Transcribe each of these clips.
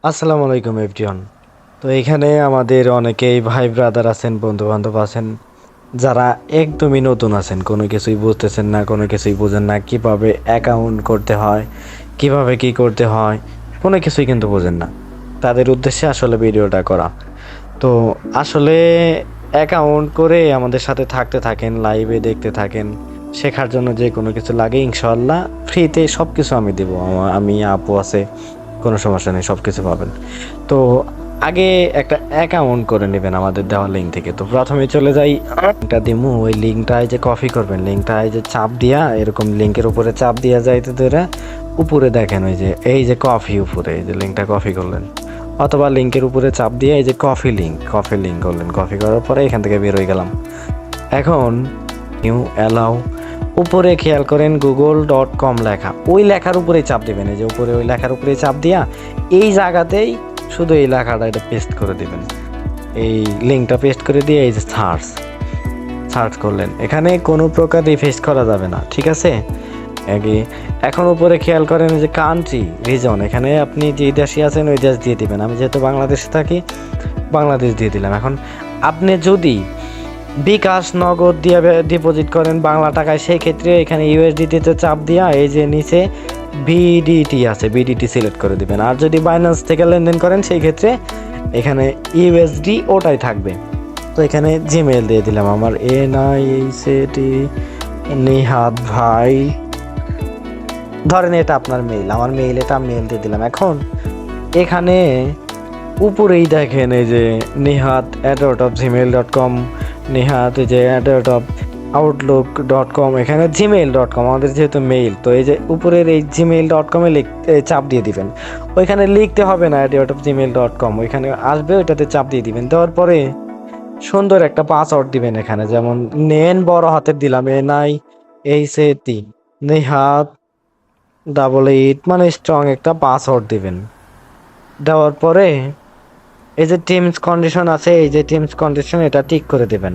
আসসালামু আলাইকুম এভরিওয়ান। তো এখানে আমাদের অনেকেই ভাই ব্রাদার আছেন, বন্ধু বান্ধব আছেন, যারা একদমই নতুন আছেন, কোনো কিছুই বুঝতেছেন না, কোনো কিছুই বুঝেন না, কিভাবে অ্যাকাউন্ট করতে হয়, কিভাবে কি করতে হয়, কোনো কিছুই কিন্তু বোঝেন না। তাদের উদ্দেশ্যে আসলে ভিডিওটা করা। তো আসলে অ্যাকাউন্ট করে আমাদের সাথে থাকতে থাকেন, লাইভে দেখতে থাকেন, শেখার জন্য যে কোনো কিছু লাগে ইনশাল্লাহ ফ্রিতে সব কিছু আমি দেবো। আমি আপু আছে, কোনো সমস্যা নেই, সব কিছু পাবেন। তো আগে একটা অ্যাকাউন্ট করে নেবেন আমাদের দেওয়া লিঙ্ক থেকে। তো প্রথমে চলে যাই, লিঙ্কটা দিমু, ওই লিঙ্কটায় যে কপি করবেন, লিঙ্কটায় যে চাপ দিয়া এরকম লিঙ্কের উপরে চাপ দিয়া যাইতে ধরে উপরে দেখেন ওই যে এই যে কফি, উপরে এই যে লিঙ্কটা কপি করলেন, অথবা লিঙ্কের উপরে চাপ দিয়ে এই যে কফি লিঙ্ক করলেন, কপি করার পরে এখান থেকে বের হয়ে গেলাম। এখন নিউ অ্যালাউ, উপরে খেয়াল করেন google.com লেখা, ওই লেখার উপরেই চাপ দিবেন, এই যে উপরে ওই লেখার উপরেই চাপ দিয়া এই জায়গাতেই শুধু এই লেখাটা এটা পেস্ট করে দিবেন, এই লিঙ্কটা পেস্ট করে দিয়ে এই যে সার্চ করলেন। এখানে কোনো প্রকার রিফ্রেশ করা যাবে না, ঠিক আছে? আগে এখন উপরে খেয়াল করেন যে কান্ট্রি রিজন, এখানে আপনি যে দেশে আছেন ওই দেশ দিয়ে দিবেন। আমি যেহেতু বাংলাদেশে থাকি, বাংলাদেশ দিয়ে দিলাম। এখন আপনি যদি বিকাশ নগদ দিয়ে ডিপোজিট করেন বাংলা টাকায়, সেই ক্ষেত্রে এখানে ইউএসডিতে চাপ দিয়া এই যে নিচে বিডিটি আছে, বিডিটি সিলেক্ট করে দিবেন। আর যদি বাইন্যান্স থেকে লেনদেন করেন সেই ক্ষেত্রে এখানে ইউএসডি ওটাই থাকবে। তো এখানে জিমেল দিয়ে দিলাম আমার, NIHT নিহাত ভাই, ধরেন এটা আপনার মেইল, আমার মেইল, এটা মেইল দিয়ে দিলাম। এখন এখানে উপরেই দেখেন এই যে nihat@gmail.com, নিহাত এই যে @outlook.com, এখানে gmail.com আমাদের যেহেতু মেইল, তো এই যে উপরের এই gmail.com চাপ দিয়ে দিবেন। ওইখানে লিখতে হবে না @gmail.com, ওইখানে আসবে, ওইটাতে চাপ দিয়ে দিবেন। দেওয়ার পরে সুন্দর একটা পাসওয়ার্ড দিবেন, এখানে যেমন নেন বড় হাতের দিলাম NIHT নিহাত 88, মানে স্ট্রং একটা পাসওয়ার্ড দিবেন। দেওয়ার পরে এই যে টিমস কন্ডিশন আছে, এই যে টিমস কন্ডিশন এটা টিক করে দেবেন,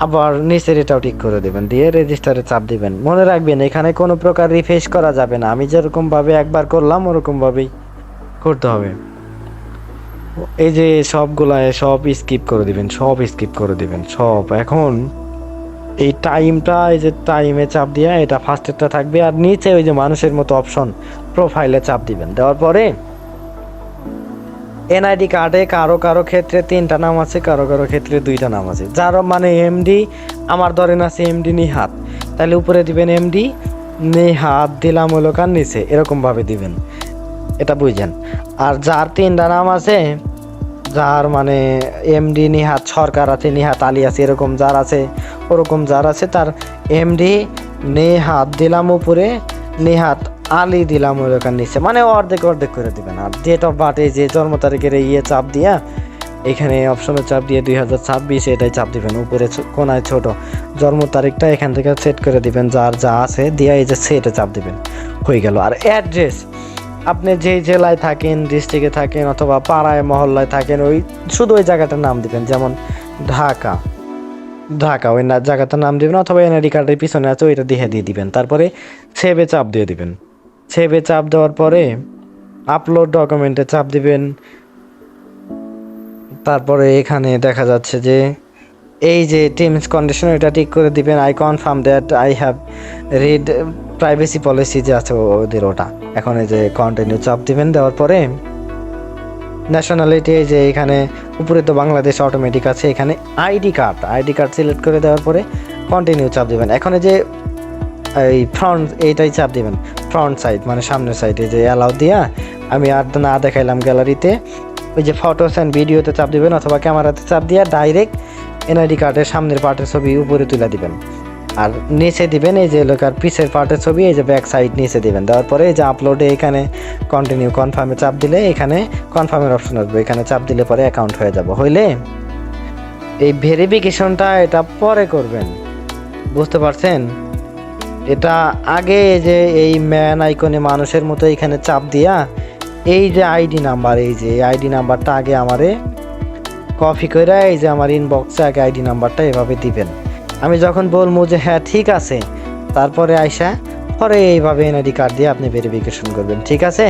আবার নিচের এটাও ঠিক করে দেবেন, দিয়ে রেজিস্টারে চাপ দিবেন। মনে রাখবেন এখানে কোনো প্রকার রিফ্রেশ করা যাবে না, আমি যেরকম ভাবে একবার করলাম ওরকম ভাবেই করতে হবে। এই যে সবগুলায় সব স্কিপ করে দিবেন, সব স্কিপ করে দিবেন সব। এখন এই টাইমটা, এই যে টাইমে চাপ দিয়ে এটা ফার্স্টেরটা থাকবে, আর নিচে ওই যে মানুষের মতো অপশন প্রোফাইলে চাপ দিবেন। দেওয়ার পরে এনআইডি কার্ডে কারো কারো ক্ষেত্রে 3টা নাম আছে, কারো কারো ক্ষেত্রে 2টা নাম আছে। যার মানে এমডি, আমার ধরেন আছে এমডি নিহাত, তাহলে উপরে দিবেন এমডি নিহাত, দিলাম হলো কার নিচে এরকম ভাবে দিবেন, এটা বুঝছেন? আর যার 3টা নাম আছে, যার মানে এমডি নিহাত সরকার আছে, নিহাত আলী আছে, এরকম যার আছে, ওরকম যার আছে তার এমডি নেহাত দিলাম উপরে, নেহাত আলী দিলাম ওইখান নিচে, মানে অর্ধেক অর্ধেক করে দিবেন। আর ডেট অফ বার্থ, এই যে জন্ম তারিখের চাপ দিয়া এখানে অপশনে চাপ দিয়ে 2026 এটাই চাপ দিবেন, উপরে কোনায় ছোট জন্ম তারিখটা এখান থেকে সেট করে দিবেন, যার যা আছে দিয়া এই যে সেটে চাপ দিবেন, হয়ে গেল। আর অ্যাড্রেস, আপনি যেই জেলায় থাকেন, ডিস্ট্রিক্টে থাকেন, অথবা পাড়ায় মহল্লায় থাকেন, ওই শুধু ওই জায়গাটার নাম দিবেন, যেমন ঢাকা, ঢাকা ওই জায়গাটার নাম দিবেন, অথবা এনআইডি কার্ডের পিছনে আছে ওইটা দিয়ে দিবেন। তারপরে সেভে চাপ দিয়ে দিবেন। সেভে চাপ দেওয়ার পরে আপলোড ডকুমেন্টে চাপ দিবেন। তারপরে এখানে দেখা যাচ্ছে যে এই যে টিমস কন্ডিশন এটা ঠিক করে দিবেন, I confirm that I have read privacy policy যে আছে ওদের ওটা। এখন এই যে কন্টিনিউ চাপ দিবেন। দেওয়ার পরে ন্যাশনালিটি, এই যে এখানে উপরে তো বাংলাদেশ অটোমেটিক আছে, এখানে আইডি কার্ড সিলেক্ট করে দেওয়ার পরে কন্টিনিউ চাপ দিবেন। এখন এই যে এই ফ্রন্ট, এইটাই চাপ দিবেন, ফ্রন্ট সাইড মানে সামনের সাইডে যে অ্যালাউ দিয়া, আমি আর না দেখাইলাম গ্যালারিতে, ওই যে ফটোস অ্যান্ড ভিডিওতে চাপ দিবেন, অথবা ক্যামেরাতে চাপ দিয়া ডাইরেক্ট এনআইডি কার্ডের সামনের পার্টের ছবি উপরে তুলে দিবেন। আর নিচে দিবেন এই যে এলাকার পিছের পার্টের ছবি, এই যে ব্যাক সাইড নিচে দিবেন। দেওয়ার পরে এই যে আপলোডে এখানে কন্টিনিউ কনফার্মে চাপ দিলে এখানে কনফার্মের অপশন আসবে, এখানে চাপ দিলে পরে অ্যাকাউন্ট হয়ে যাবে। হইলে এই ভেরিফিকেশনটা এটা পরে করবেন, বুঝতে পারছেন? এটা আগে যে এই ম্যান আইকনে মানুষের মতো এখানে চাপ দিয়া এই যে আইডি নাম্বার, এই যে আইডি নাম্বারটা আগে আমারে কপি করে এই যে আমার ইনবক্সে আগে আইডি নাম্বারটা এভাবে দিবেন। আমি যখন বলবো যে হ্যাঁ ঠিক আছে, তারপরে আইসা পরে এইভাবে এনআইডি কার্ড দিয়ে আপনি ভেরিফিকেশন করবেন, ঠিক আছে?